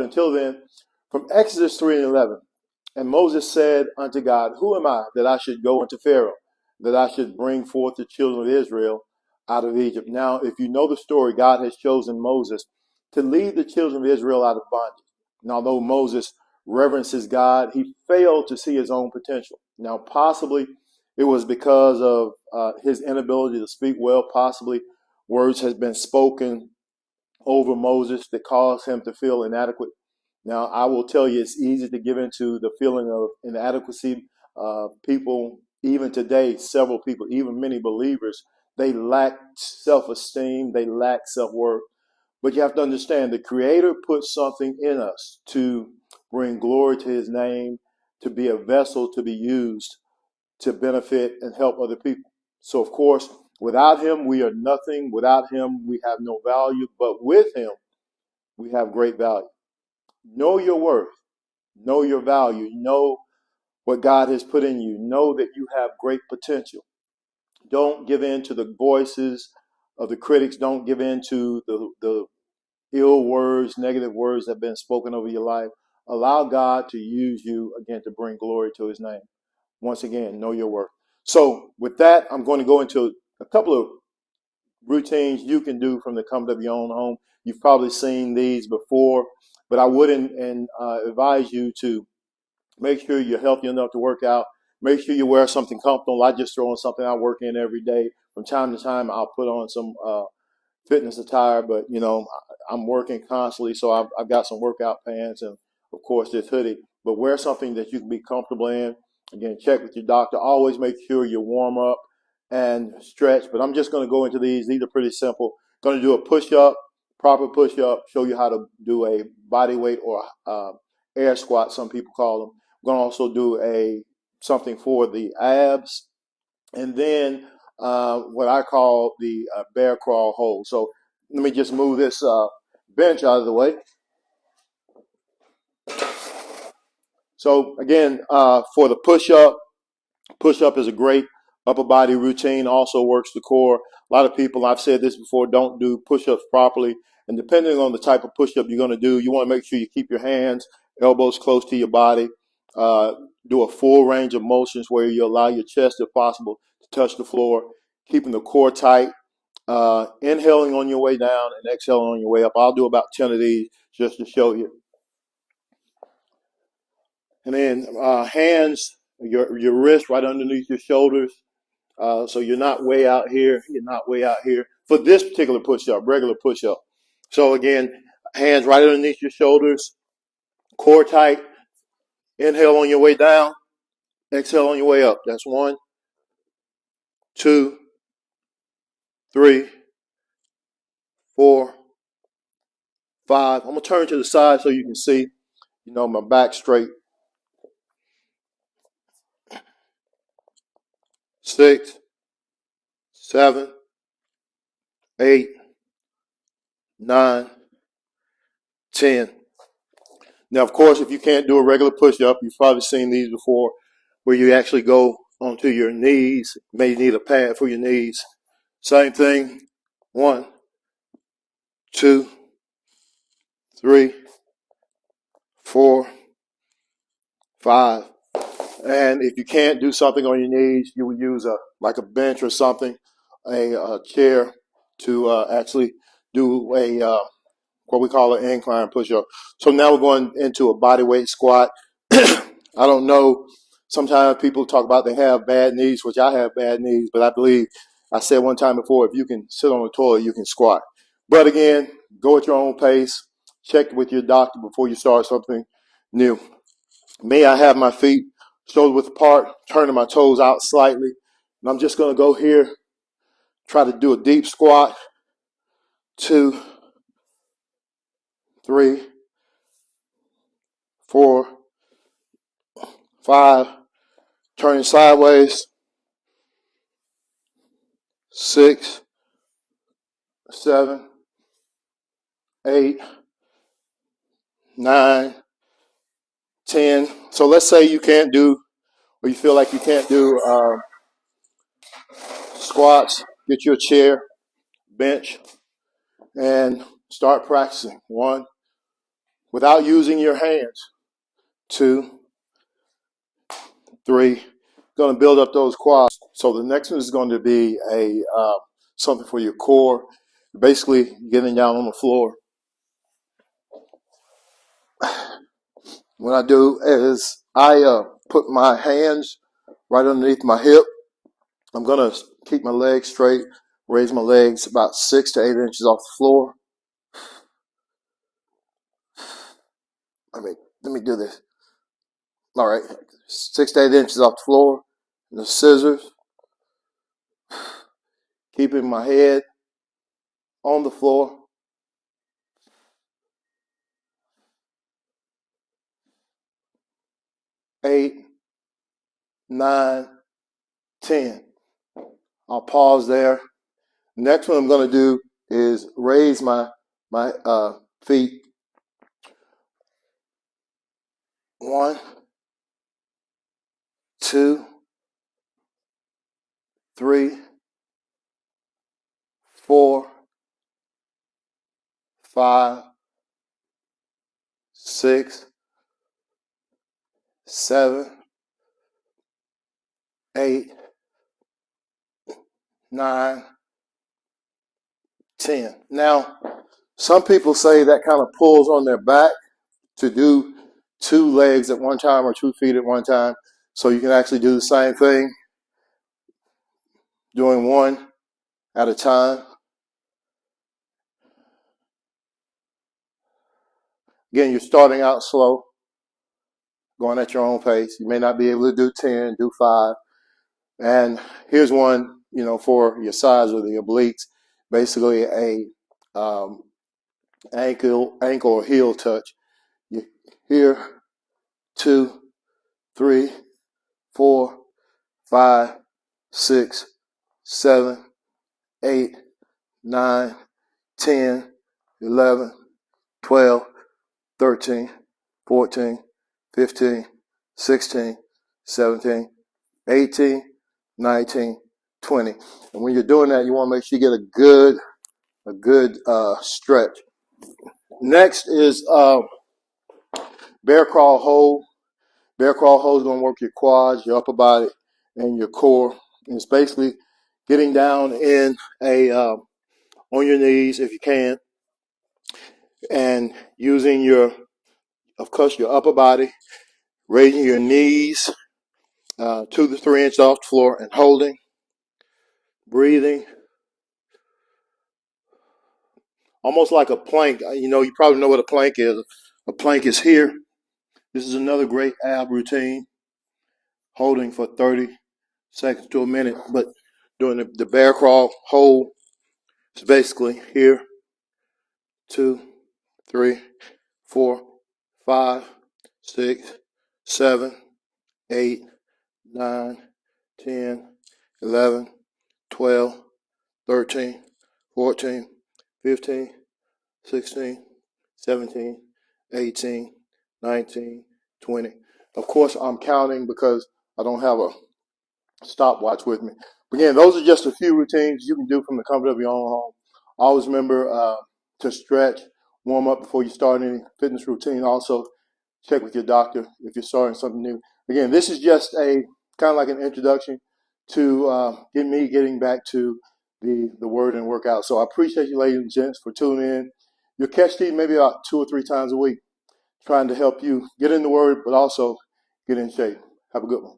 Until then, from Exodus 3 and 11. And Moses said unto God, who am I that I should go unto Pharaoh, that I should bring forth the children of Israel out of Egypt? Now, if you know the story, God has chosen Moses to lead the children of Israel out of bondage. And although Moses reverences God, he failed to see his own potential. Now, possibly it was because of his inability to speak well. Possibly words has been spoken over Moses that caused him to feel inadequate. Now, I will tell you, it's easy to give into the feeling of inadequacy. People, even today, several people, even many believers, they lack self-esteem, they lack self-worth. But you have to understand, the Creator put something in us to bring glory to His name, to be a vessel to be used to benefit and help other people. So, of course, without Him, we are nothing. Without Him, we have no value. But with Him, we have great value. Know your worth. Know your value. Know what God has put in you. Know that you have great potential. Don't give in to the voices of the critics. Don't give in to the ill words, negative words that have been spoken over your life. Allow God to use you again to bring glory to His name. Once again, know your worth. So with that, I'm going to go into a couple of routines you can do from the comfort of your own home. You've probably seen these before, but I would advise you to make sure you're healthy enough to work out. Make sure you wear something comfortable. I just throw on something I work in every day. From time to time, I'll put on some fitness attire, but I'm working constantly, so I've got some workout pants and of course this hoodie. But wear something that you can be comfortable in. Again, check with your doctor. Always make sure you warm up and stretch. But I'm just going to go into these. These are pretty simple. Going to do a push-up, proper push-up. Show you how to do a body weight or air squat, some people call them. I'm going to also do something for the abs, and then what I call the bear crawl hold. So let me just move this bench out of the way. So again, for the push-up is a great upper body routine, also works the core. A lot of people, I've said this before, don't do push-ups properly. And depending on the type of push-up you're going to do, you want to make sure you keep your hands, elbows close to your body. Do a full range of motions where you allow your chest, if possible, to touch the floor, keeping the core tight. Inhaling on your way down and exhaling on your way up. I'll do about 10 of these just to show you. And then hands, your wrist right underneath your shoulders. So you're not way out here. You're not way out here. For this particular push-up, regular push-up. So again, hands right underneath your shoulders, core tight. Inhale on your way down. Exhale on your way up. That's 1, 2, 3, 4, 5. I'm going to turn to the side so you can see, my back straight. 6, 7, 8, 9, 10. Now, of course, if you can't do a regular push-up, you've probably seen these before, where you actually go onto your knees. You may need a pad for your knees. Same thing. 1, 2, 3, 4, 5. And if you can't do something on your knees, you would use like a bench or something, a chair to actually do what we call an incline push-up. So now we're going into a body weight squat. I don't know. Sometimes people talk about they have bad knees, which I have bad knees, but I believe I said one time before, if you can sit on the toilet, you can squat. But again, go at your own pace. Check with your doctor before you start something new. May I have my feet shoulder width apart, turning my toes out slightly. And I'm just going to go here, try to do a deep squat. 2, 3, 4, 5, turning sideways. 6, 7, 8, 9, 10. So let's say you can't do, or you feel like you can't do squats. Get you a chair, bench, and start practicing. 1, without using your hands. 2, 3. Going to build up those quads. So the next one is going to be a something for your core. Basically, getting down on the floor. What I do is I put my hands right underneath my hip. I'm going to keep my legs straight, raise my legs about 6 to 8 inches off the floor. Let me do this. All right, 6 to 8 inches off the floor. The scissors. Keeping my head on the floor. 8, 9, 10. I'll pause there. Next one I'm going to do is raise my feet. 1, 2, 3, 4, 5, 6, 7, 8, 9, 10. Now, some people say that kind of pulls on their back to do 2 legs at one time or 2 feet at one time. So you can actually do the same thing, doing 1 at a time. Again, you're starting out slow, going at your own pace. You may not be able to do 10, do 5. And here's one, for your sides or the obliques, basically a ankle or heel touch. You here, 2, 3, 4, 5, 6, 7, 8, 9, 10, 11, 12, 13, 14, 15, 16, 17, 18, 19, 20. And when you're doing that, you want to make sure you get a good stretch. Next is bear crawl hold. Bear crawl hold is going to work your quads, your upper body, and your core. And it's basically getting down in on your knees if you can, and using of course, your upper body, raising your knees 2 to 3 inches off the floor, and holding, breathing, almost like a plank. You probably know what a plank is. A plank is here. This is another great ab routine, holding for 30 seconds to a minute. But doing the bear crawl hold is basically here, 2, 3, 4, 5, 6, 7, 8, 9, 10, 11, 12, 13, 14, 15, 16, 17, 18, 19, 20. Of course, I'm counting because I don't have a stopwatch with me. But again, those are just a few routines you can do from the comfort of your own home. Always remember to stretch, warm up before you start any fitness routine. Also, check with your doctor if you're starting something new. Again, this is just a kind of like an introduction to getting back to the word and workout. So I appreciate you, ladies and gents, for tuning in. You'll catch these maybe about 2 or 3 times a week, trying to help you get in the word, but also get in shape. Have a good one.